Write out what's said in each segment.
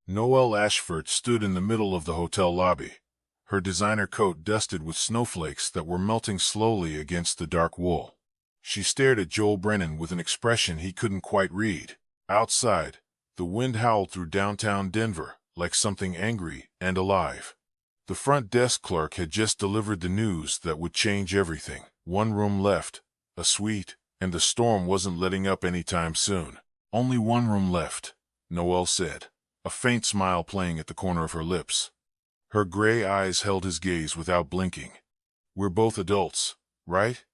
Noel Ashford stood in the middle of the hotel lobby, her designer coat dusted with snowflakes that were melting slowly against the dark wool. She stared at Joel Brennan with an expression he couldn't quite read. Outside, the wind howled through downtown Denver like something angry and alive. The front desk clerk had just delivered the news that would change everything. One room left, a suite, and the storm wasn't letting up anytime soon. Only one room left, Noel said, a faint smile playing at the corner of her lips. Her gray eyes held his gaze without blinking. We're both adults, right?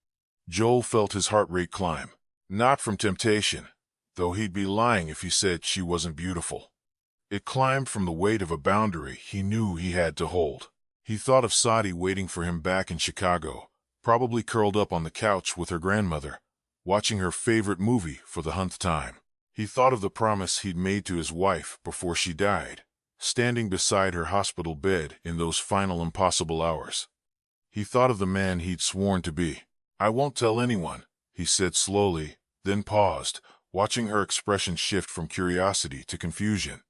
Joel felt his heart rate climb. Not from temptation, though he'd be lying if he said she wasn't beautiful. It climbed from the weight of a boundary he knew he had to hold. He thought of Sadie waiting for him back in Chicago, probably curled up on the couch with her grandmother, watching her favorite movie for the 100th time. He thought of the promise he'd made to his wife before she died, standing beside her hospital bed in those final impossible hours. He thought of the man he'd sworn to be. I won't tell anyone, he said slowly, then paused, watching her expression shift from curiosity to confusion.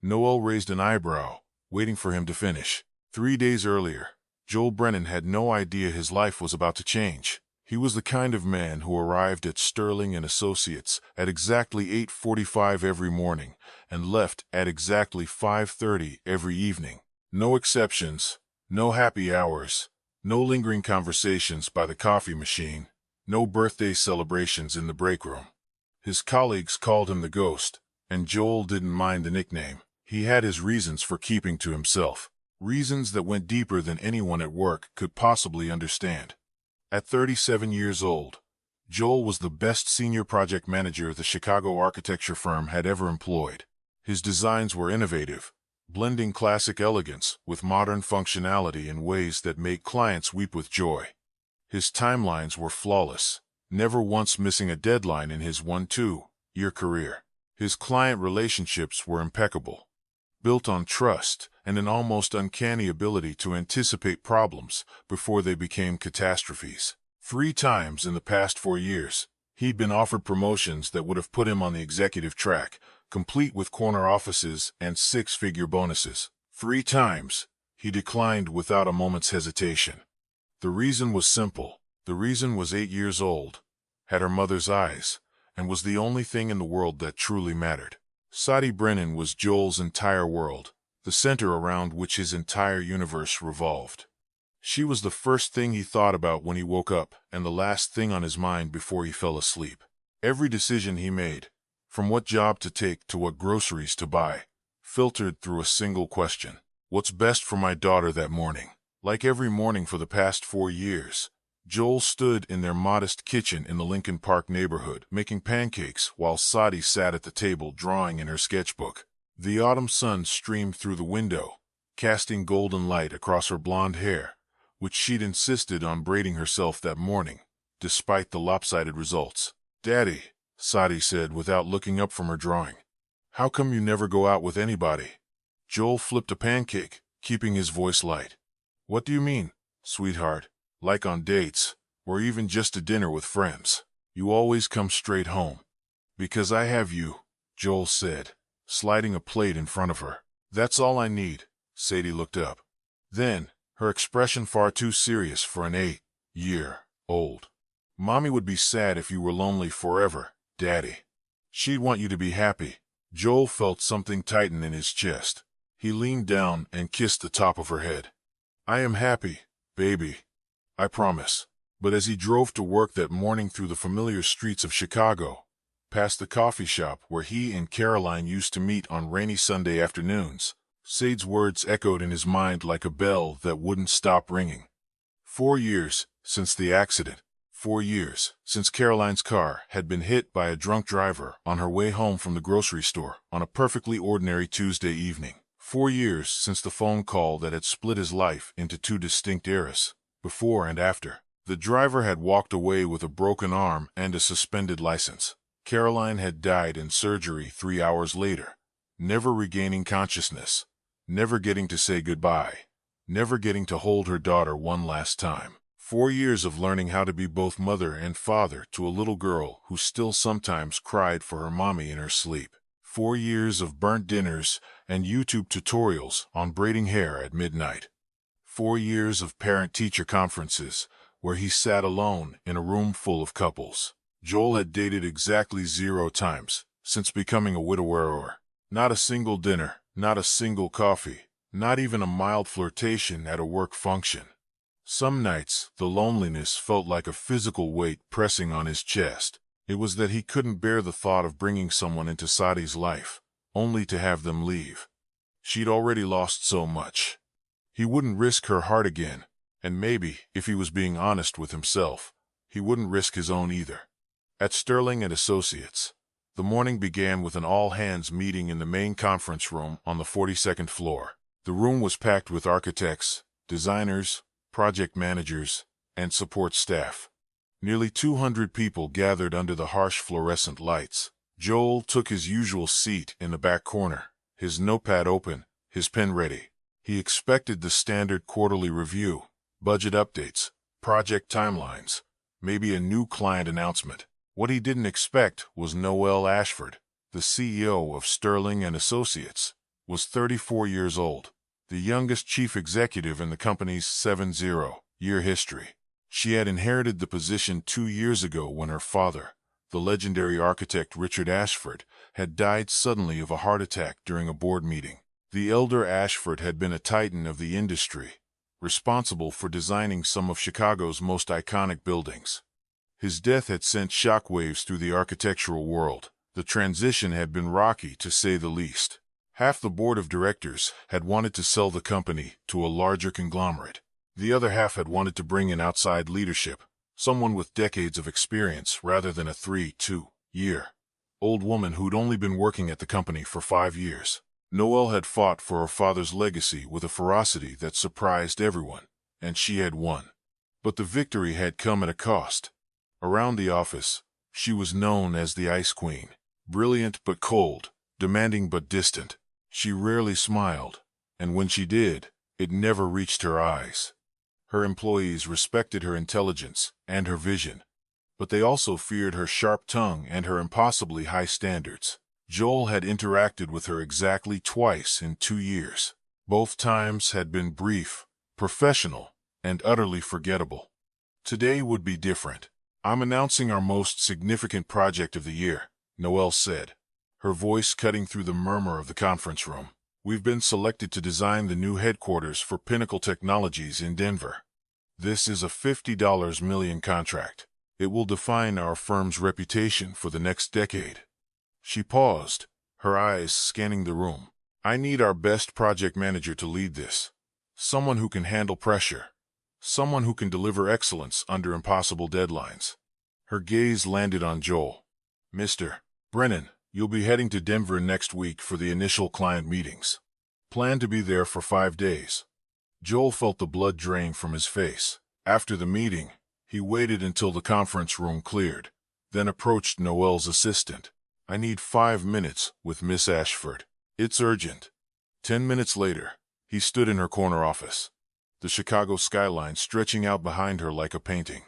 Noel raised an eyebrow, waiting for him to finish. 3 days earlier, Joel Brennan had no idea his life was about to change. He was the kind of man who arrived at Sterling and Associates at exactly 8:45 every morning and left at exactly 5:30 every evening. No exceptions, no happy hours, no lingering conversations by the coffee machine, no birthday celebrations in the break room. His colleagues called him the Ghost, and Joel didn't mind the nickname. He had his reasons for keeping to himself, reasons that went deeper than anyone at work could possibly understand. At 37 years old, Joel was the best senior project manager the Chicago architecture firm had ever employed. His designs were innovative, blending classic elegance with modern functionality in ways that made clients weep with joy. His timelines were flawless, never once missing a deadline in his 1-2-year career. His client relationships were impeccable, built on trust and an almost uncanny ability to anticipate problems before they became catastrophes. 3 times in the past 4 years, he'd been offered promotions that would have put him on the executive track, complete with corner offices and 6-figure bonuses. 3 times, he declined without a moment's hesitation. The reason was simple. The reason was 8 years old, had her mother's eyes, and was the only thing in the world that truly mattered. Sadie Brennan was Joel's entire world, the center around which his entire universe revolved. She was the first thing he thought about when he woke up and the last thing on his mind before he fell asleep. Every decision he made, from what job to take to what groceries to buy, filtered through a single question. What's best for my daughter that morning? Like every morning for the past 4 years, Joel stood in their modest kitchen in the Lincoln Park neighborhood, making pancakes while Sadie sat at the table drawing in her sketchbook. The autumn sun streamed through the window, casting golden light across her blonde hair, which she'd insisted on braiding herself that morning, despite the lopsided results. "Daddy," Sadie said without looking up from her drawing, "how come you never go out with anybody?" Joel flipped a pancake, keeping his voice light. "What do you mean, sweetheart? Like on dates, or even just a dinner with friends? You always come straight home." "Because I have you," Joel said, sliding a plate in front of her. "That's all I need." Sadie looked up. Then, her expression far too serious for an 8-year-old. "Mommy would be sad if you were lonely forever, Daddy. She'd want you to be happy." Joel felt something tighten in his chest. He leaned down and kissed the top of her head. "I am happy, baby. I promise." But as he drove to work that morning through the familiar streets of Chicago, past the coffee shop where he and Caroline used to meet on rainy Sunday afternoons, Sade's words echoed in his mind like a bell that wouldn't stop ringing. 4 years since the accident. 4 years since Caroline's car had been hit by a drunk driver on her way home from the grocery store on a perfectly ordinary Tuesday evening. 4 years since the phone call that had split his life into 2 distinct eras, before and after. The driver had walked away with a broken arm and a suspended license. Caroline had died in surgery 3 hours later, never regaining consciousness, never getting to say goodbye, never getting to hold her daughter one last time. 4 years of learning how to be both mother and father to a little girl who still sometimes cried for her mommy in her sleep. 4 years of burnt dinners and YouTube tutorials on braiding hair at midnight. 4 years of parent-teacher conferences where he sat alone in a room full of couples. Joel had dated exactly 0 times since becoming a widower. Not a single dinner, not a single coffee, not even a mild flirtation at a work function. Some nights, the loneliness felt like a physical weight pressing on his chest. It was that he couldn't bear the thought of bringing someone into Sadi's life, only to have them leave. She'd already lost so much. He wouldn't risk her heart again, and maybe, if he was being honest with himself, he wouldn't risk his own either. At Sterling and Associates, the morning began with an all-hands meeting in the main conference room on the 42nd floor. The room was packed with architects, designers, project managers, and support staff. Nearly 200 people gathered under the harsh fluorescent lights. Joel took his usual seat in the back corner, his notepad open, his pen ready. He expected the standard quarterly review, budget updates, project timelines, maybe a new client announcement. What he didn't expect was Noel Ashford, the CEO of Sterling and Associates, was 34 years old, the youngest chief executive in the company's 70-year history. She had inherited the position 2 years ago when her father, the legendary architect Richard Ashford, had died suddenly of a heart attack during a board meeting. The elder Ashford had been a titan of the industry, responsible for designing some of Chicago's most iconic buildings. His death had sent shockwaves through the architectural world. The transition had been rocky, to say the least. Half the board of directors had wanted to sell the company to a larger conglomerate. The other half had wanted to bring in outside leadership, someone with decades of experience rather than a 3-2-year-old woman who'd only been working at the company for 5 years. Noel had fought for her father's legacy with a ferocity that surprised everyone, and she had won. But the victory had come at a cost. Around the office, she was known as the Ice Queen, brilliant but cold, demanding but distant. She rarely smiled, and when she did, it never reached her eyes. Her employees respected her intelligence and her vision, but they also feared her sharp tongue and her impossibly high standards. Joel had interacted with her exactly twice in 2 years. Both times had been brief, professional, and utterly forgettable. Today would be different. "I'm announcing our most significant project of the year," Noel said, her voice cutting through the murmur of the conference room. "We've been selected to design the new headquarters for Pinnacle Technologies in Denver. This is a $50 million contract. It will define our firm's reputation for the next decade." She paused, her eyes scanning the room. "I need our best project manager to lead this. Someone who can handle pressure. Someone who can deliver excellence under impossible deadlines." Her gaze landed on Joel. "Mr. Brennan, you'll be heading to Denver next week for the initial client meetings. Plan to be there for 5 days." Joel felt the blood drain from his face. After the meeting, he waited until the conference room cleared, then approached Noel's assistant. "I need 5 minutes with Miss Ashford. It's urgent." 10 minutes later, he stood in her corner office, the Chicago skyline stretching out behind her like a painting.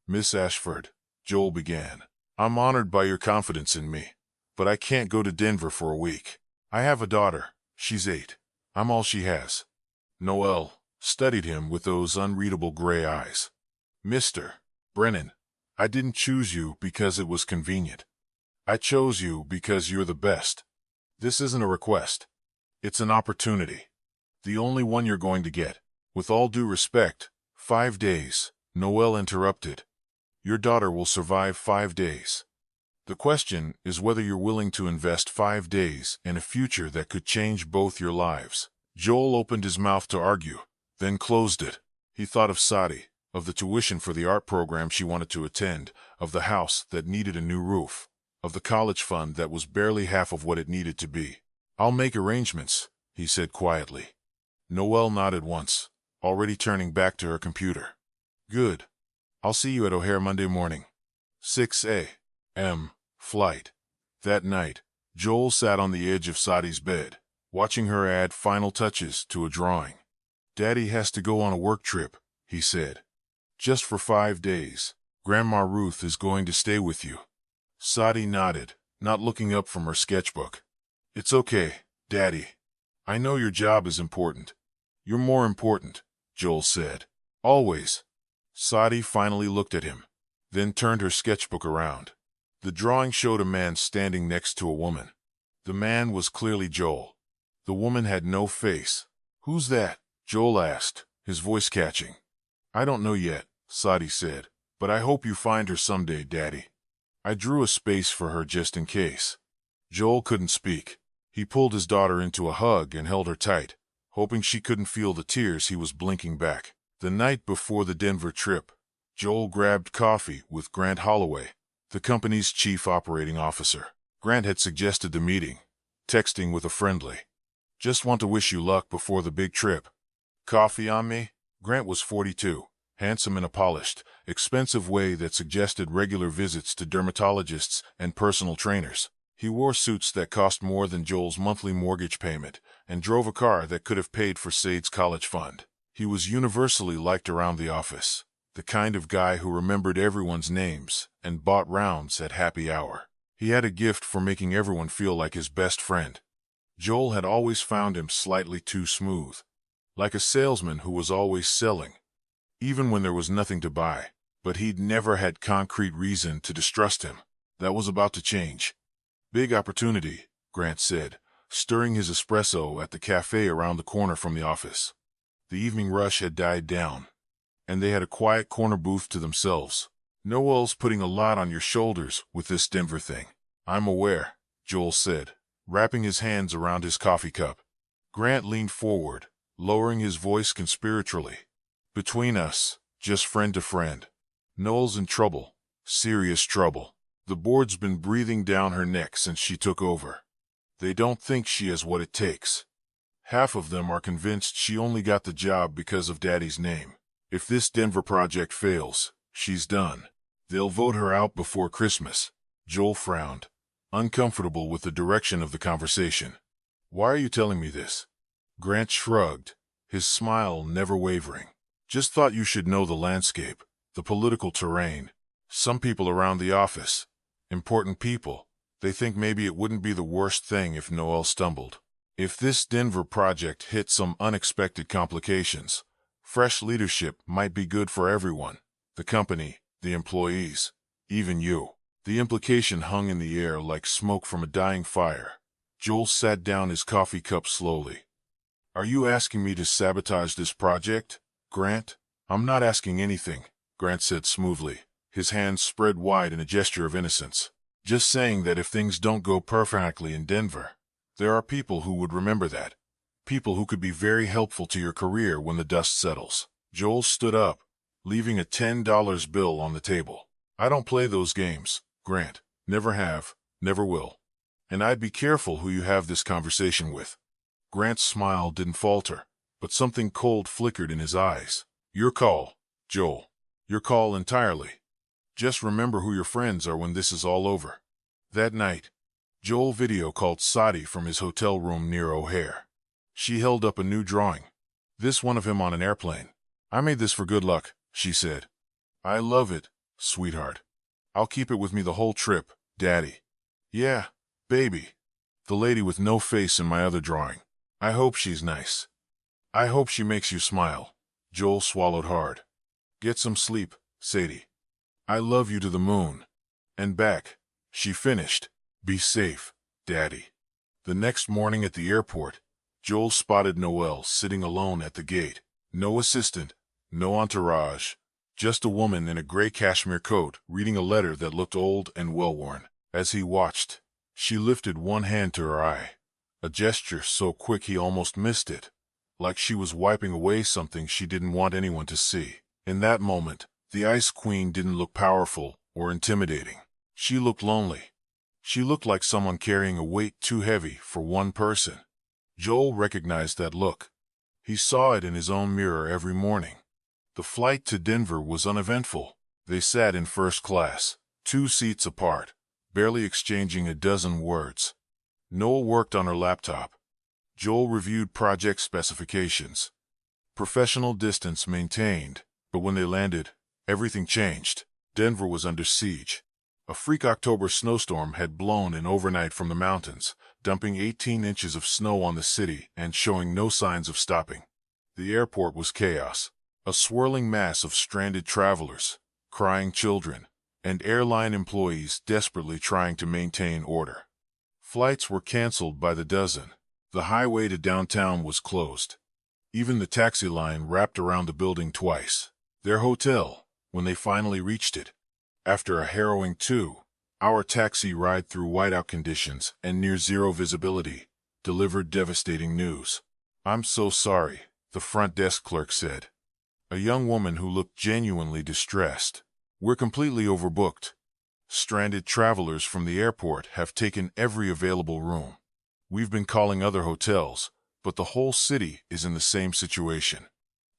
"Miss Ashford," Joel began, "I'm honored by your confidence in me, but I can't go to Denver for a week. I have a daughter. She's 8. I'm all she has." Noel studied him with those unreadable gray eyes. "Mr. Brennan, I didn't choose you because it was convenient. I chose you because you're the best. This isn't a request. It's an opportunity. The only one you're going to get. With all due respect, 5 days," Noel interrupted. "Your daughter will survive 5 days. The question is whether you're willing to invest 5 days in a future that could change both your lives." Joel opened his mouth to argue, then closed it. He thought of Sadi, of the tuition for the art program she wanted to attend, of the house that needed a new roof, of the college fund that was barely half of what it needed to be. "I'll make arrangements," he said quietly. Noel nodded once, already turning back to her computer. "Good. I'll see you at O'Hare Monday morning. 6 a.m. flight." That night, Joel sat on the edge of Sadi's bed, watching her add final touches to a drawing. "Daddy has to go on a work trip," he said. "Just for 5 days. Grandma Ruth is going to stay with you." Sadi nodded, not looking up from her sketchbook. It's okay, Daddy. I know your job is important. You're more important, Joel said. Always. Sadie finally looked at him, then turned her sketchbook around. The drawing showed a man standing next to a woman. The man was clearly Joel. The woman had no face. Who's that? Joel asked, his voice catching. I don't know yet, Sadie said, but I hope you find her someday, Daddy. I drew a space for her just in case. Joel couldn't speak. He pulled his daughter into a hug and held her tight, hoping she couldn't feel the tears he was blinking back. The night before the Denver trip, Joel grabbed coffee with Grant Holloway, the company's chief operating officer. Grant had suggested the meeting, texting with a friendly, "Just want to wish you luck before the big trip." Coffee on me? Grant was 42, handsome in a polished, expensive way that suggested regular visits to dermatologists and personal trainers. He wore suits that cost more than Joel's monthly mortgage payment and drove a car that could have paid for Sade's college fund. He was universally liked around the office, the kind of guy who remembered everyone's names and bought rounds at happy hour. He had a gift for making everyone feel like his best friend. Joel had always found him slightly too smooth, like a salesman who was always selling, even when there was nothing to buy. But he'd never had concrete reason to distrust him. That was about to change. Big opportunity, Grant said, stirring his espresso at the cafe around the corner from the office. The evening rush had died down, and they had a quiet corner booth to themselves. "Noel's putting a lot on your shoulders with this Denver thing." "I'm aware," Joel said, wrapping his hands around his coffee cup. Grant leaned forward, lowering his voice conspiratorially. "Between us, just friend to friend. Noel's in trouble, serious trouble. The board's been breathing down her neck since she took over. They don't think she has what it takes. Half of them are convinced she only got the job because of Daddy's name. If this Denver project fails, she's done. They'll vote her out before Christmas." Joel frowned, uncomfortable with the direction of the conversation. "Why are you telling me this?" Grant shrugged, his smile never wavering. "Just thought you should know the landscape, the political terrain. Some people around the office, important people, they think maybe it wouldn't be the worst thing if Noel stumbled. If this Denver project hit some unexpected complications, fresh leadership might be good for everyone. The company, the employees, even you." The implication hung in the air like smoke from a dying fire. Joel sat down his coffee cup slowly. "Are you asking me to sabotage this project, Grant?" "I'm not asking anything," Grant said smoothly, his hands spread wide in a gesture of innocence. "Just saying that if things don't go perfectly in Denver, there are people who would remember that. People who could be very helpful to your career when the dust settles." Joel stood up, leaving a $10 bill on the table. "I don't play those games, Grant. Never have, never will. And I'd be careful who you have this conversation with." Grant's smile didn't falter, but something cold flickered in his eyes. "Your call, Joel. Your call entirely. Just remember who your friends are when this is all over." That night, Joel video called Sadie from his hotel room near O'Hare. She held up a new drawing. This one of him on an airplane. "I made this for good luck," she said. "I love it, sweetheart. I'll keep it with me the whole trip, Daddy." "Yeah, baby. The lady with no face in my other drawing. I hope she's nice. I hope she makes you smile." Joel swallowed hard. "Get some sleep, Sadie. I love you to the moon and back," she finished. "Be safe, Daddy." The next morning at the airport, Joel spotted Noel sitting alone at the gate. No assistant, no entourage, just a woman in a gray cashmere coat reading a letter that looked old and well-worn. As he watched, she lifted one hand to her eye, a gesture so quick he almost missed it, like she was wiping away something she didn't want anyone to see. In that moment, the Ice Queen didn't look powerful or intimidating. She looked lonely. She looked like someone carrying a weight too heavy for one person. Joel recognized that look. He saw it in his own mirror every morning. The flight to Denver was uneventful. They sat in first class, 2 seats apart, barely exchanging a dozen words. Noel worked on her laptop. Joel reviewed project specifications. Professional distance maintained, but when they landed, everything changed. Denver was under siege. A freak October snowstorm had blown in overnight from the mountains, dumping 18 inches of snow on the city and showing no signs of stopping. The airport was chaos, a swirling mass of stranded travelers, crying children, and airline employees desperately trying to maintain order. Flights were canceled by the dozen. The highway to downtown was closed. Even the taxi line wrapped around the building twice. Their hotel, when they finally reached it, after a harrowing 2-hour taxi ride through whiteout conditions and near-zero visibility, delivered devastating news. "I'm so sorry," the front desk clerk said. A young woman who looked genuinely distressed. "We're completely overbooked. Stranded travelers from the airport have taken every available room. We've been calling other hotels, but the whole city is in the same situation.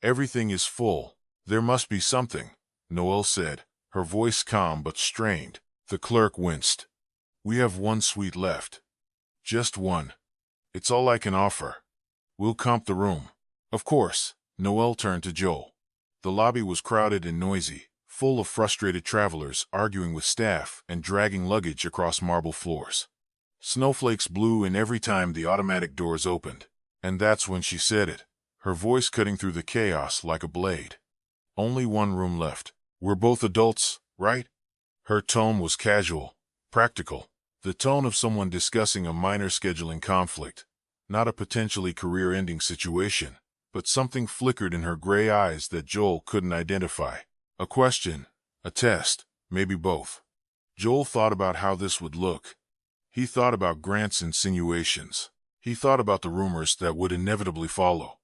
Everything is full. There must be something," Noel said, her voice calm but strained. The clerk winced. "We have one suite left. Just one. It's all I can offer. We'll comp the room." "Of course." Noel turned to Joel. The lobby was crowded and noisy, full of frustrated travelers arguing with staff and dragging luggage across marble floors. Snowflakes blew in every time the automatic doors opened, and that's when she said it, her voice cutting through the chaos like a blade. "Only one room left. We're both adults, right?" Her tone was casual, practical, the tone of someone discussing a minor scheduling conflict, not a potentially career-ending situation, but something flickered in her gray eyes that Joel couldn't identify. A question, a test, maybe both. Joel thought about how this would look. He thought about Grant's insinuations. He thought about the rumors that would inevitably follow.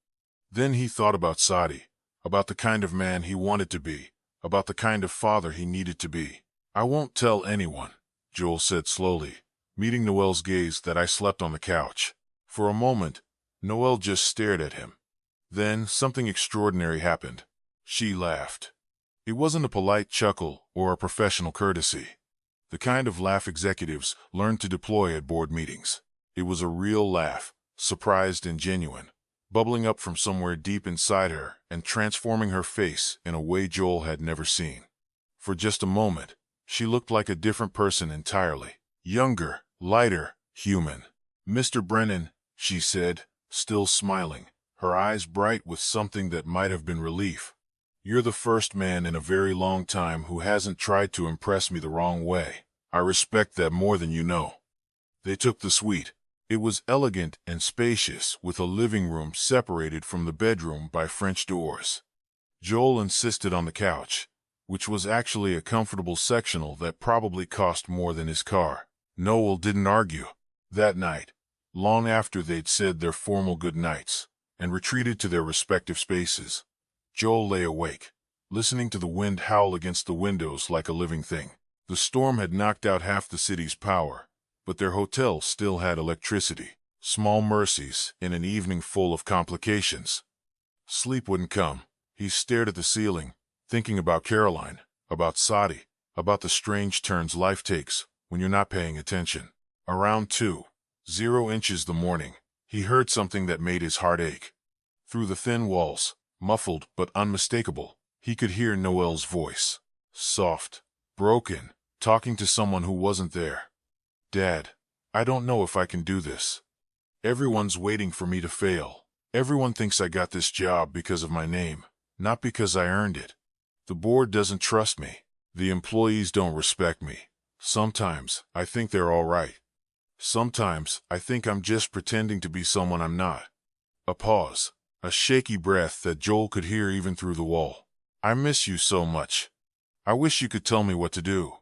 Then he thought about Sadi, about the kind of man he wanted to be, about the kind of father he needed to be. "I won't tell anyone," Joel said slowly, meeting Noel's gaze. "That I slept on the couch." For a moment, Noel just stared at him. Then something extraordinary happened. She laughed. It wasn't a polite chuckle or a professional courtesy. The kind of laugh executives learned to deploy at board meetings. It was a real laugh, surprised and genuine, bubbling up from somewhere deep inside her and transforming her face in a way Joel had never seen. For just a moment, she looked like a different person entirely. Younger, lighter, human. "Mr. Brennan," she said, still smiling, her eyes bright with something that might have been relief. "You're the first man in a very long time who hasn't tried to impress me the wrong way. I respect that more than you know." They took the suite. It was elegant and spacious, with a living room separated from the bedroom by French doors. Joel insisted on the couch, which was actually a comfortable sectional that probably cost more than his car. Noel didn't argue. That night, long after they'd said their formal good nights and retreated to their respective spaces, Joel lay awake, listening to the wind howl against the windows like a living thing. The storm had knocked out half the city's power, but their hotel still had electricity. Small mercies in an evening full of complications. Sleep wouldn't come. He stared at the ceiling, thinking about Caroline, about Sadi, about the strange turns life takes when you're not paying attention. Around 2:00 the morning, he heard something that made his heart ache. Through the thin walls, muffled but unmistakable, he could hear Noel's voice. Soft, broken, talking to someone who wasn't there. "Dad, I don't know if I can do this. Everyone's waiting for me to fail. Everyone thinks I got this job because of my name, not because I earned it. The board doesn't trust me. The employees don't respect me. Sometimes I think they're all right. Sometimes I think I'm just pretending to be someone I'm not." A pause, a shaky breath that Joel could hear even through the wall. "I miss you so much. I wish you could tell me what to do."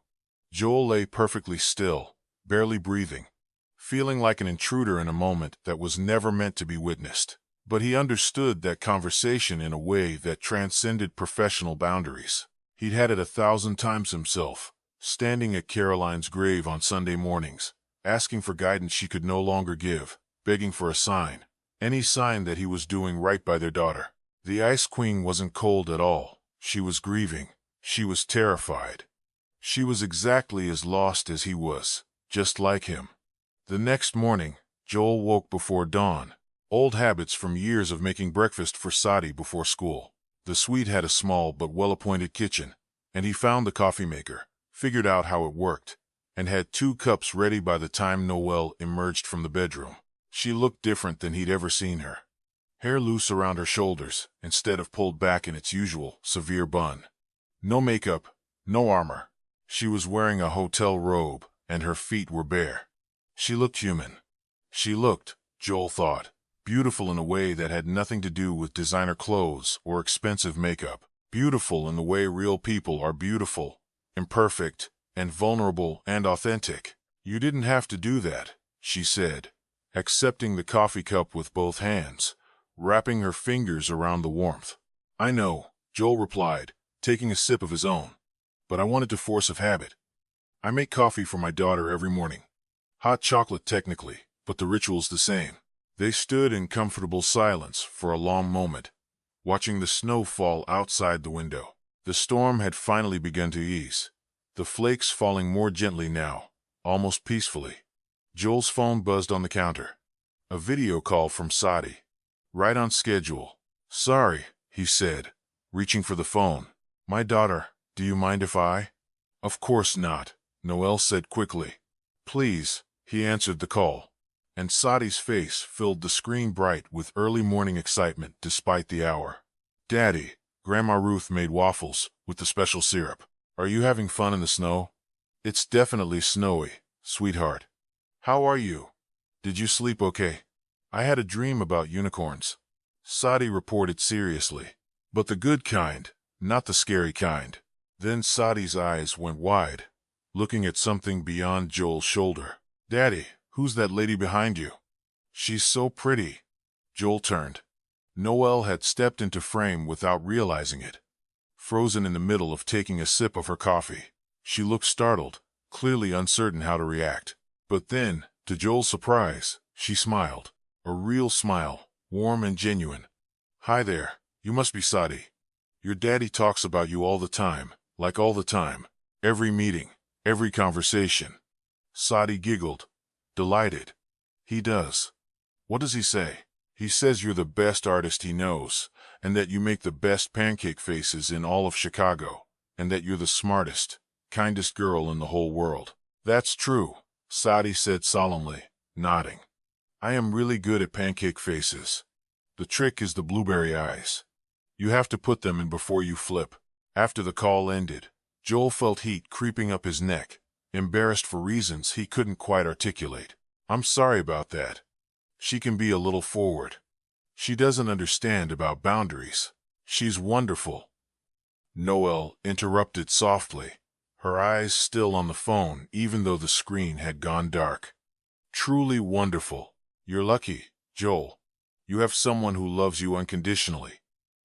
Joel lay perfectly still, barely breathing, feeling like an intruder in a moment that was never meant to be witnessed. But he understood that conversation in a way that transcended professional boundaries. He'd had it 1,000 times himself, standing at Caroline's grave on Sunday mornings, asking for guidance she could no longer give, begging for a sign, any sign that he was doing right by their daughter. The Ice Queen wasn't cold at all. She was grieving. She was terrified. She was exactly as lost as he was, just like him. The next morning, Joel woke before dawn, old habits from years of making breakfast for Sadi before school. The suite had a small but well-appointed kitchen, and he found the coffee maker, figured out how it worked, and had 2 cups ready by the time Noel emerged from the bedroom. She looked different than he'd ever seen her. Hair loose around her shoulders, instead of pulled back in its usual, severe bun. No makeup, no armor. She was wearing a hotel robe, and her feet were bare. She looked human. She looked, Joel thought, beautiful in a way that had nothing to do with designer clothes or expensive makeup. Beautiful in the way real people are beautiful, imperfect, and vulnerable and authentic. "You didn't have to do that," she said, accepting the coffee cup with both hands, wrapping her fingers around the warmth. "I know," Joel replied, taking a sip of his own. "But I wanted to force of habit. I make coffee for my daughter every morning. Hot chocolate technically, but the ritual's the same." They stood in comfortable silence for a long moment, watching the snow fall outside the window. The storm had finally begun to ease, the flakes falling more gently now, almost peacefully. Joel's phone buzzed on the counter. A video call from Sadie. Right on schedule. "Sorry," he said, reaching for the phone. "My daughter, do you mind if I?" "Of course not," Noel said quickly. "Please," he answered the call, and Sadie's face filled the screen bright with early morning excitement despite the hour. "Daddy, Grandma Ruth made waffles with the special syrup. Are you having fun in the snow?" "It's definitely snowy, sweetheart. How are you? Did you sleep okay?" "I had a dream about unicorns," Sadie reported seriously. "But the good kind, not the scary kind." Then Sadie's eyes went wide, looking at something beyond Joel's shoulder. "Daddy, who's that lady behind you?" "She's so pretty." Joel turned. Noel had stepped into frame without realizing it, frozen in the middle of taking a sip of her coffee. She looked startled, clearly uncertain how to react. But then, to Joel's surprise, she smiled. A real smile, warm and genuine. "Hi there, you must be Sadie. Your daddy talks about you all the time, like all the time. Every meeting, every conversation." Sadie giggled, delighted. "He does. What does he say?" "He says you're the best artist he knows, and that you make the best pancake faces in all of Chicago, and that you're the smartest, kindest girl in the whole world." "That's true," Sadie said solemnly, nodding. "I am really good at pancake faces. The trick is the blueberry eyes. You have to put them in before you flip." After the call ended, Joel felt heat creeping up his neck, embarrassed for reasons he couldn't quite articulate. "I'm sorry about that. She can be a little forward. She doesn't understand about boundaries." "She's wonderful," Noel interrupted softly, her eyes still on the phone even though the screen had gone dark. "Truly wonderful. You're lucky, Joel. You have someone who loves you unconditionally.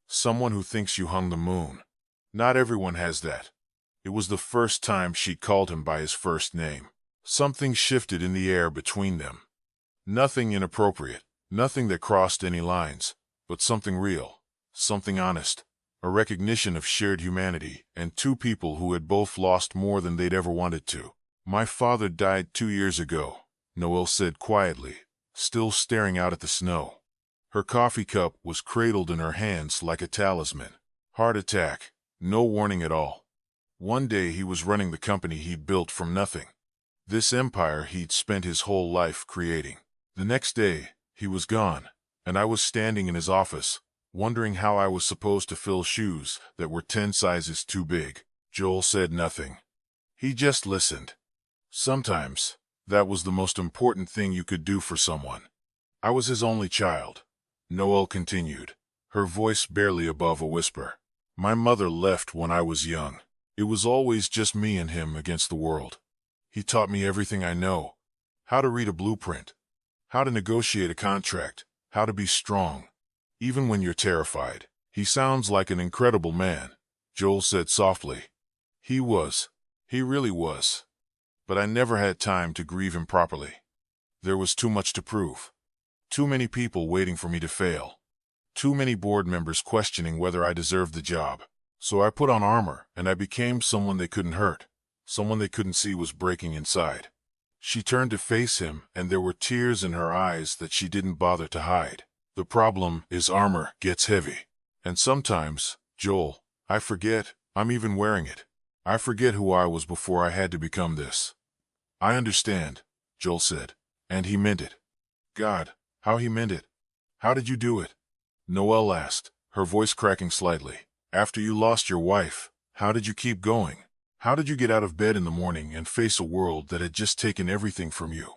Someone who thinks you hung the moon. Not everyone has that." It was the first time she'd called him by his first name. Something shifted in the air between them. Nothing inappropriate, nothing that crossed any lines, but something real, something honest, a recognition of shared humanity, and 2 people who had both lost more than they'd ever wanted to. "My father died 2 years ago," Noel said quietly, still staring out at the snow. Her coffee cup was cradled in her hands like a talisman. "Heart attack, no warning at all. One day he was running the company he'd built from nothing. This empire he'd spent his whole life creating. The next day, he was gone, and I was standing in his office, wondering how I was supposed to fill shoes that were 10 sizes too big." Joel said nothing. He just listened. Sometimes, that was the most important thing you could do for someone. "I was his only child," Noel continued, her voice barely above a whisper. "My mother left when I was young. It was always just me and him against the world. He taught me everything I know. How to read a blueprint. How to negotiate a contract. How to be strong, even when you're terrified." "He sounds like an incredible man," Joel said softly. "He was. He really was. But I never had time to grieve him properly. There was too much to prove. Too many people waiting for me to fail. Too many board members questioning whether I deserved the job. So I put on armor, and I became someone they couldn't hurt, someone they couldn't see was breaking inside." She turned to face him, and there were tears in her eyes that she didn't bother to hide. "The problem is armor gets heavy. And sometimes, Joel, I forget I'm even wearing it. I forget who I was before I had to become this. I understand, Joel said. And he meant it. God, how he meant it. How did you do it? Noel asked, her voice cracking slightly. After you lost your wife, how did you keep going? How did you get out of bed in the morning and face a world that had just taken everything from you?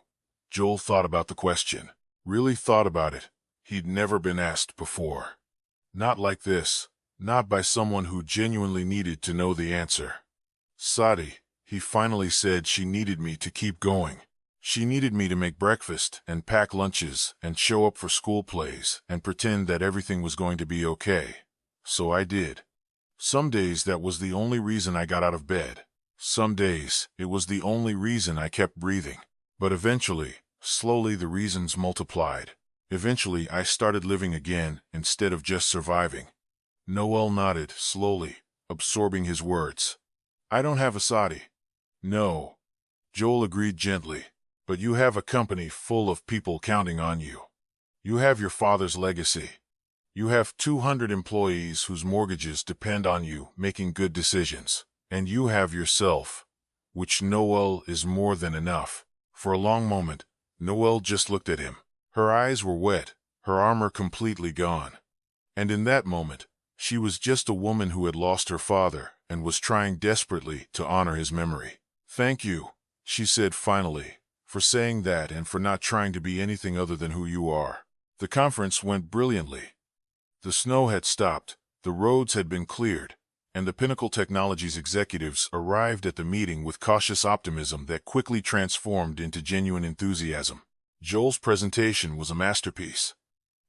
Joel thought about the question. Really thought about it. He'd never been asked before. Not like this. Not by someone who genuinely needed to know the answer. Sadie, he finally said, she needed me to keep going. She needed me to make breakfast and pack lunches and show up for school plays and pretend that everything was going to be okay. So I did. Some days that was the only reason I got out of bed. Some days it was the only reason I kept breathing. But eventually, slowly, the reasons multiplied. Eventually I started living again instead of just surviving. Noel nodded slowly, absorbing his words. I don't have a Sadie. No. Joel agreed gently. But you have a company full of people counting on you. You have your father's legacy. You have 200 employees whose mortgages depend on you making good decisions. And you have yourself, which, Noel, is more than enough. For a long moment, Noel just looked at him. Her eyes were wet, her armor completely gone. And in that moment, she was just a woman who had lost her father and was trying desperately to honor his memory. Thank you, she said finally, for saying that and for not trying to be anything other than who you are. The conference went brilliantly. The snow had stopped, the roads had been cleared, and the Pinnacle Technologies executives arrived at the meeting with cautious optimism that quickly transformed into genuine enthusiasm. Joel's presentation was a masterpiece.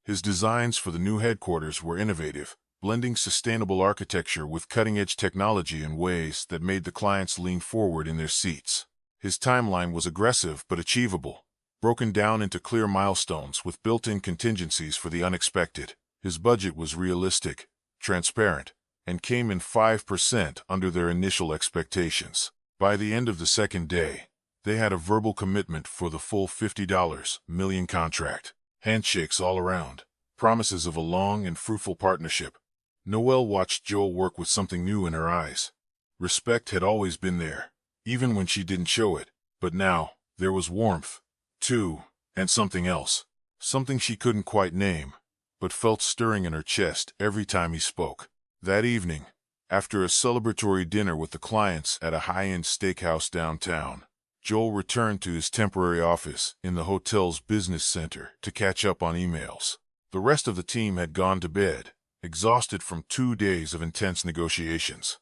His designs for the new headquarters were innovative, blending sustainable architecture with cutting-edge technology in ways that made the clients lean forward in their seats. His timeline was aggressive but achievable, broken down into clear milestones with built-in contingencies for the unexpected. His budget was realistic, transparent, and came in 5% under their initial expectations. By the end of the second day, they had a verbal commitment for the full $50 million contract. Handshakes all around, promises of a long and fruitful partnership. Noel watched Joel work with something new in her eyes. Respect had always been there, even when she didn't show it, but now, there was warmth, too, and something else. Something she couldn't quite name, but felt stirring in her chest every time he spoke. That evening, after a celebratory dinner with the clients at a high-end steakhouse downtown, Joel returned to his temporary office in the hotel's business center to catch up on emails. The rest of the team had gone to bed, exhausted from 2 days of intense negotiations.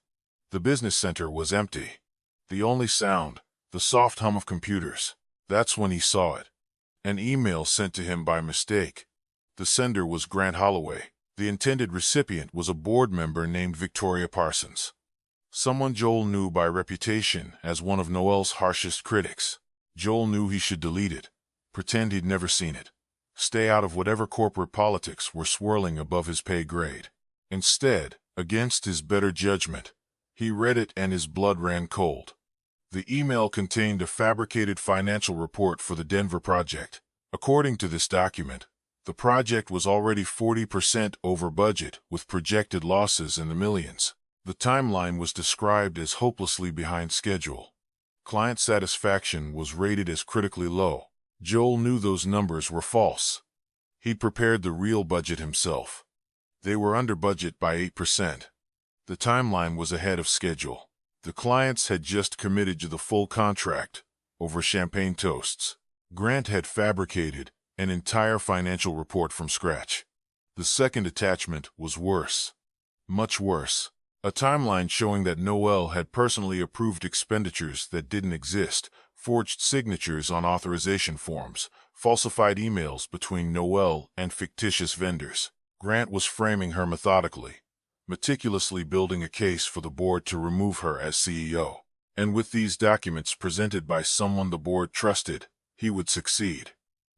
The business center was empty. The only sound, the soft hum of computers. That's when he saw it. An email sent to him by mistake. The sender was Grant Holloway. The intended recipient was a board member named Victoria Parsons. Someone Joel knew by reputation as one of Noel's harshest critics. Joel knew he should delete it, pretend he'd never seen it, stay out of whatever corporate politics were swirling above his pay grade. Instead, against his better judgment, he read it and his blood ran cold. The email contained a fabricated financial report for the Denver project. According to this document, the project was already 40% over budget with projected losses in the millions. The timeline was described as hopelessly behind schedule. Client satisfaction was rated as critically low. Joel knew those numbers were false. He'd prepared the real budget himself. They were under budget by 8%. The timeline was ahead of schedule. The clients had just committed to the full contract over champagne toasts. Grant had fabricated an entire financial report from scratch. The second attachment was worse. Much worse. A timeline showing that Noel had personally approved expenditures that didn't exist, forged signatures on authorization forms, falsified emails between Noel and fictitious vendors. Grant was framing her methodically, meticulously building a case for the board to remove her as CEO. And with these documents presented by someone the board trusted, he would succeed.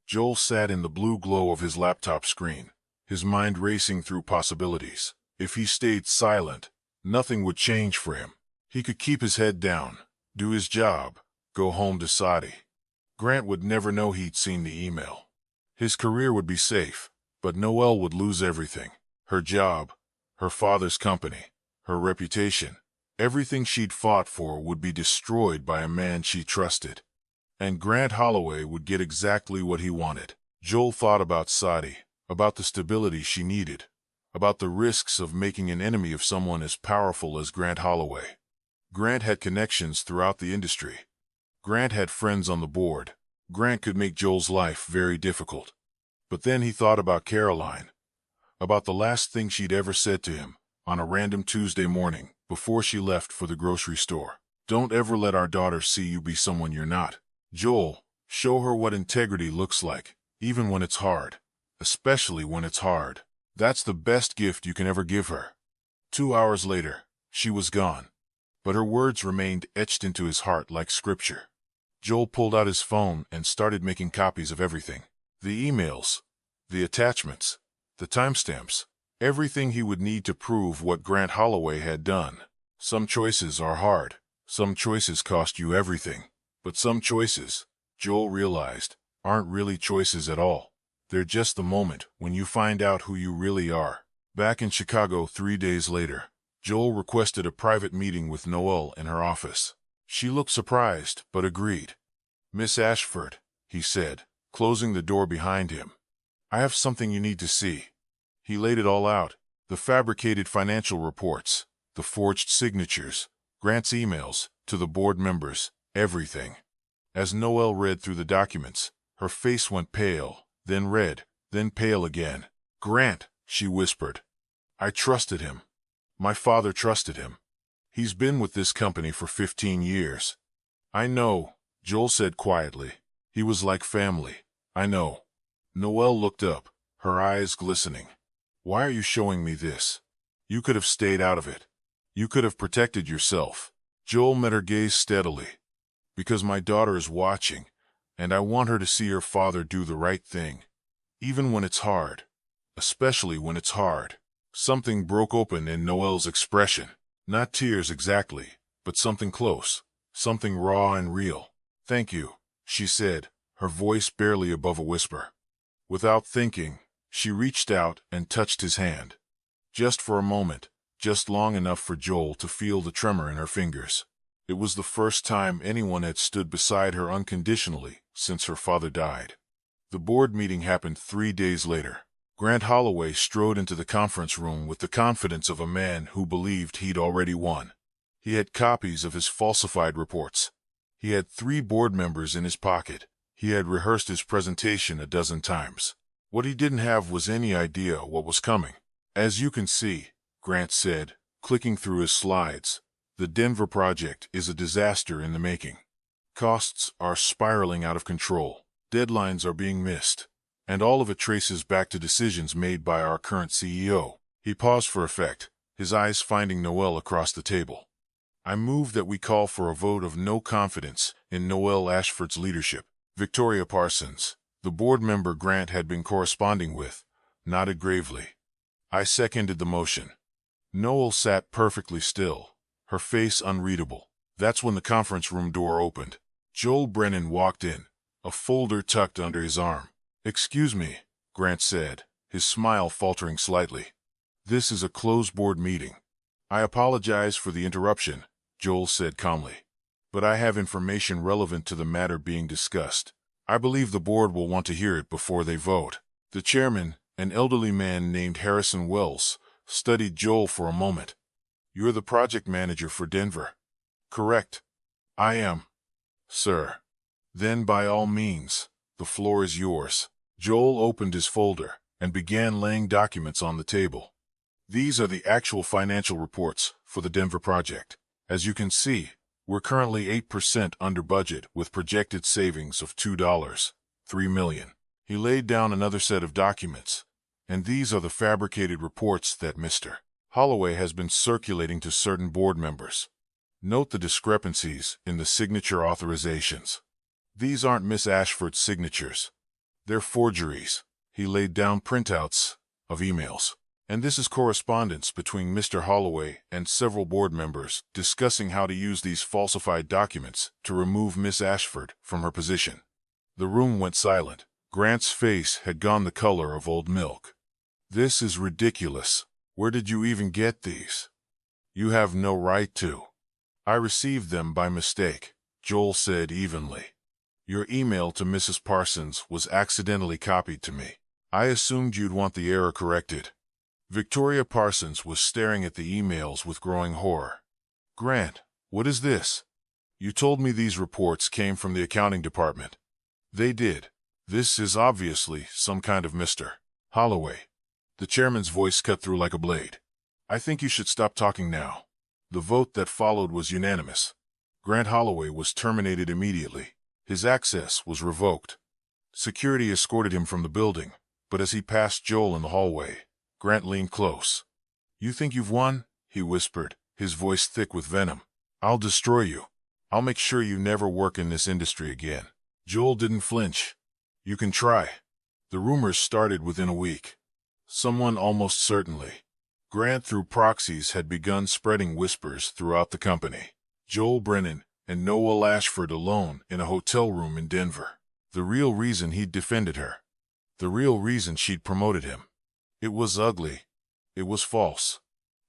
Joel sat in the blue glow of his laptop screen, his mind racing through possibilities. If he stayed silent, nothing would change for him. He could keep his head down, do his job, go home to Sadie. Grant would never know he'd seen the email. His career would be safe, but Noel would lose everything. Her job, her father's company, her reputation, Everything she'd fought for would be destroyed by a man she trusted. And Grant Holloway would get exactly what he wanted. Joel thought about Sadie, about the stability she needed, about the risks of making an enemy of someone as powerful as Grant Holloway. Grant had connections throughout the industry. Grant had friends on the board. Grant could make Joel's life very difficult. But then he thought about Caroline, about the last thing she'd ever said to him on a random Tuesday morning before she left for the grocery store. Don't ever let our daughter see you be someone you're not. Joel, show her what integrity looks like, even when it's hard. Especially when it's hard. That's the best gift you can ever give her. 2 hours later, she was gone. But her words remained etched into his heart like scripture. Joel pulled out his phone and started making copies of everything. The emails, the attachments, the timestamps, everything he would need to prove what Grant Holloway had done. Some choices are hard. Some choices cost you everything. But some choices, Joel realized, aren't really choices at all. They're just the moment when you find out who you really are. Back in Chicago 3 days later, Joel requested a private meeting with Noel in her office. She looked surprised, but agreed. "Miss Ashford," he said, closing the door behind him. "I have something you need to see." He laid it all out, the fabricated financial reports, the forged signatures, Grant's emails to the board members, everything. As Noel read through the documents, her face went pale, then red, then pale again. "Grant," she whispered. "I trusted him. My father trusted him. He's been with this company for 15 years. "I know," Joel said quietly. "He was like family. I know." Noel looked up, her eyes glistening. "Why are you showing me this? You could have stayed out of it. You could have protected yourself." Joel met her gaze steadily. "Because my daughter is watching, and I want her to see her father do the right thing. Even when it's hard. Especially when it's hard." Something broke open in Noel's expression. Not tears exactly, but something close. Something raw and real. "Thank you," she said, her voice barely above a whisper. Without thinking, she reached out and touched his hand. Just for a moment, just long enough for Joel to feel the tremor in her fingers. It was the first time anyone had stood beside her unconditionally since her father died. The board meeting happened 3 days later. Grant Holloway strode into the conference room with the confidence of a man who believed he'd already won. He had copies of his falsified reports. He had 3 board members in his pocket. He had rehearsed his presentation a dozen times. What he didn't have was any idea what was coming. "As you can see," Grant said, clicking through his slides, "the Denver project is a disaster in the making. Costs are spiraling out of control. Deadlines are being missed. And all of it traces back to decisions made by our current CEO." He paused for effect, his eyes finding Noel across the table. "I move that we call for a vote of no confidence in Noel Ashford's leadership." Victoria Parsons, the board member Grant had been corresponding with, nodded gravely. I seconded the motion. Noel sat perfectly still, her face unreadable. That's when the conference room door opened. Joel Brennan walked in, a folder tucked under his arm. "Excuse me," Grant said, his smile faltering slightly. "This is a closed board meeting." "I apologize for the interruption," Joel said calmly. "But I have information relevant to the matter being discussed. I believe the board will want to hear it before they vote." The chairman, an elderly man named Harrison Wells, studied Joel for a moment. "You're the project manager for Denver." "Correct." "I am, sir." "Then by all means, the floor is yours." Joel opened his folder and began laying documents on the table. "These are the actual financial reports for the Denver project. As you can see, we're currently 8% under budget with projected savings of $2.3 million. He laid down another set of documents, and these are the fabricated reports that Mr. Holloway has been circulating to certain board members. Note the discrepancies in the signature authorizations. These aren't Miss Ashford's signatures. They're forgeries." He laid down printouts of emails. "And this is correspondence between Mr. Holloway and several board members discussing how to use these falsified documents to remove Miss Ashford from her position." The room went silent. Grant's face had gone the color of old milk. "This is ridiculous. Where did you even get these?" "You have no right to." I received them by mistake, Joel said evenly. Your email to Mrs. Parsons was accidentally copied to me. I assumed you'd want the error corrected. Victoria Parsons was staring at the emails with growing horror. Grant, what is this? You told me these reports came from the accounting department. They did. This is obviously some kind of Mr. Holloway. The chairman's voice cut through like a blade. I think you should stop talking now. The vote that followed was unanimous. Grant Holloway was terminated immediately. His access was revoked. Security escorted him from the building, but as he passed Joel in the hallway, Grant leaned close. You think you've won? He whispered, his voice thick with venom. I'll destroy you. I'll make sure you never work in this industry again. Joel didn't flinch. You can try. The rumors started within a week. Someone almost certainly. Grant, through proxies, had begun spreading whispers throughout the company. Joel Brennan and Noel Ashford alone in a hotel room in Denver. The real reason he'd defended her. The real reason she'd promoted him. It was ugly. It was false.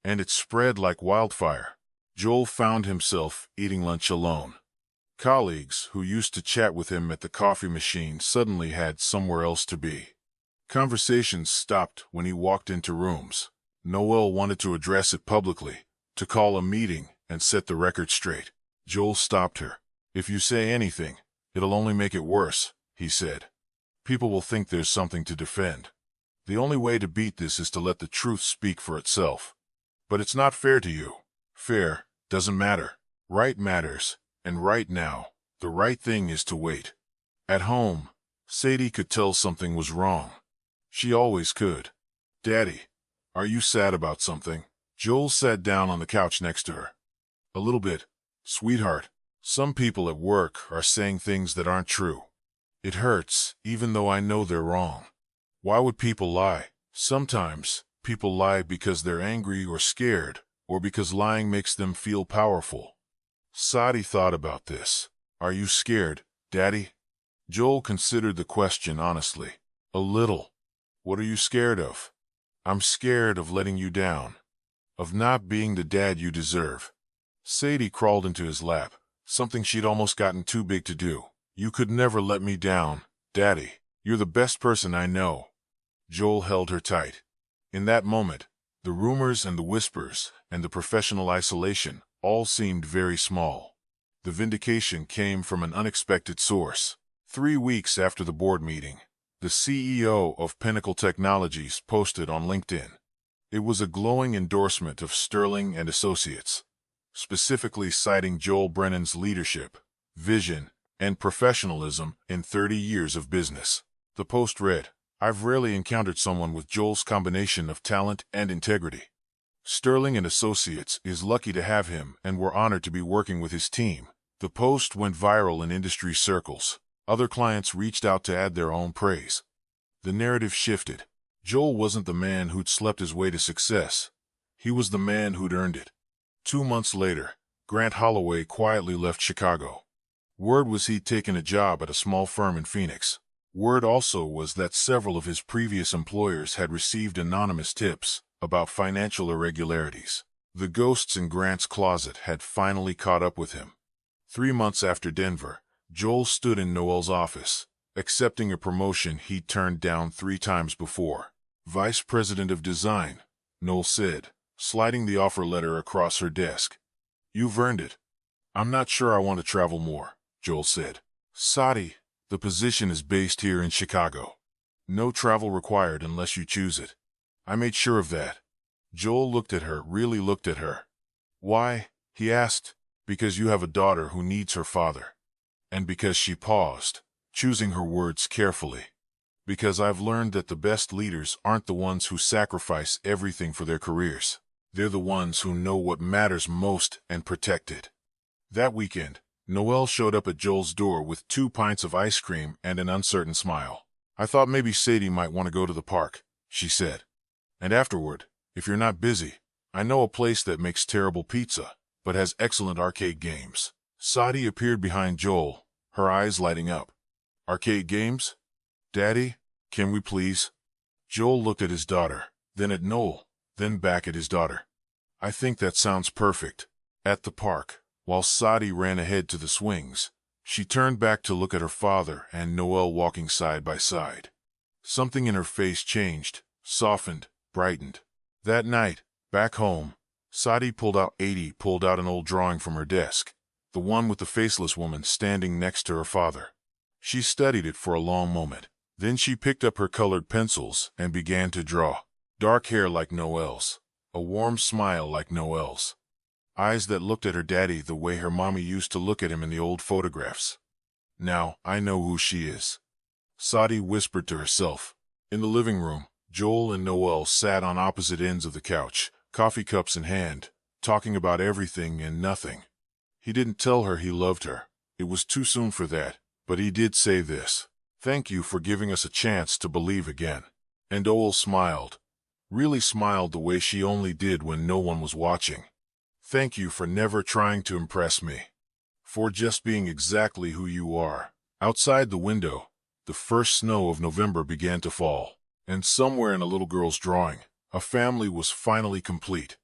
And it spread like wildfire. Joel found himself eating lunch alone. Colleagues who used to chat with him at the coffee machine suddenly had somewhere else to be. Conversations stopped when he walked into rooms. Noel wanted to address it publicly, to call a meeting and set the record straight. Joel stopped her. If you say anything, it'll only make it worse, he said. People will think there's something to defend. The only way to beat this is to let the truth speak for itself. But it's not fair to you. Fair doesn't matter. Right matters, and right now, the right thing is to wait. At home, Sadie could tell something was wrong. She always could. Daddy, are you sad about something? Joel sat down on the couch next to her. A little bit, sweetheart. Some people at work are saying things that aren't true. It hurts, even though I know they're wrong. Why would people lie? Sometimes, people lie because they're angry or scared, or because lying makes them feel powerful. Sadie thought about this. Are you scared, Daddy? Joel considered the question honestly. A little. What are you scared of? I'm scared of letting you down. Of not being the dad you deserve. Sadie crawled into his lap, something she'd almost gotten too big to do. You could never let me down, Daddy. You're the best person I know. Joel held her tight. In that moment, the rumors and the whispers and the professional isolation all seemed very small. The vindication came from an unexpected source. 3 weeks after the board meeting, the CEO of Pinnacle Technologies posted on LinkedIn. It was a glowing endorsement of Sterling and Associates, specifically citing Joel Brennan's leadership, vision, and professionalism in 30 years of business. The post read, I've rarely encountered someone with Joel's combination of talent and integrity. Sterling and Associates is lucky to have him, and we're honored to be working with his team. The post went viral in industry circles. Other clients reached out to add their own praise. The narrative shifted. Joel wasn't the man who'd slept his way to success. He was the man who'd earned it. 2 months later, Grant Holloway quietly left Chicago. Word was he'd taken a job at a small firm in Phoenix. Word also was that several of his previous employers had received anonymous tips about financial irregularities. The ghosts in Grant's closet had finally caught up with him. 3 months after Denver, Joel stood in Noel's office, accepting a promotion he'd turned down 3 times before. Vice President of Design, Noel said, sliding the offer letter across her desk. You've earned it. I'm not sure I want to travel more, Joel said. Sadie, the position is based here in Chicago. No travel required unless you choose it. I made sure of that. Joel looked at her, really looked at her. Why? He asked. Because you have a daughter who needs her father. And because she paused, choosing her words carefully. Because I've learned that the best leaders aren't the ones who sacrifice everything for their careers. They're the ones who know what matters most and protect it. That weekend, Noel showed up at Joel's door with 2 pints of ice cream and an uncertain smile. I thought maybe Sadie might want to go to the park, she said. And afterward, if you're not busy, I know a place that makes terrible pizza, but has excellent arcade games. Sadie appeared behind Joel, her eyes lighting up. Arcade games? Daddy, can we please? Joel looked at his daughter, then at Noel, then back at his daughter. I think that sounds perfect. At the park, While Sadie ran ahead to the swings, she turned back to look at her father and Noel walking side by side. Something in her face changed, softened, brightened. That night, back home, Sadie pulled out an old drawing from her desk, the one with the faceless woman standing next to her father. She studied it for a long moment. Then she picked up her colored pencils and began to draw. Dark hair like Noel's, a warm smile like Noel's, eyes that looked at her daddy the way her mommy used to look at him in the old photographs. Now, I know who she is, Sadie whispered to herself. In the living room, Joel and Noel sat on opposite ends of the couch, coffee cups in hand, talking about everything and nothing. He didn't tell her he loved her. It was too soon for that, but he did say this: "Thank you for giving us a chance to believe again." And Joel smiled, really smiled the way she only did when no one was watching. "Thank you for never trying to impress me. For just being exactly who you are." Outside the window, the first snow of November began to fall, and somewhere in a little girl's drawing, a family was finally complete.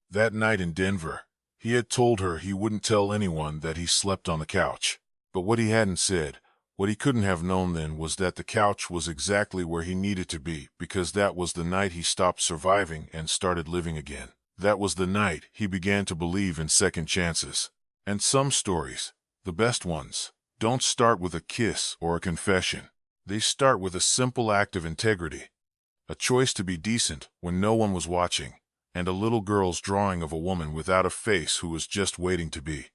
That night in Denver, he had told her he wouldn't tell anyone that he slept on the couch. But what he hadn't said, what he couldn't have known then, was that the couch was exactly where he needed to be, because that was the night he stopped surviving and started living again. That was the night he began to believe in second chances. And some stories, the best ones, don't start with a kiss or a confession. They start with a simple act of integrity, a choice to be decent when no one was watching, and a little girl's drawing of a woman without a face who was just waiting to be.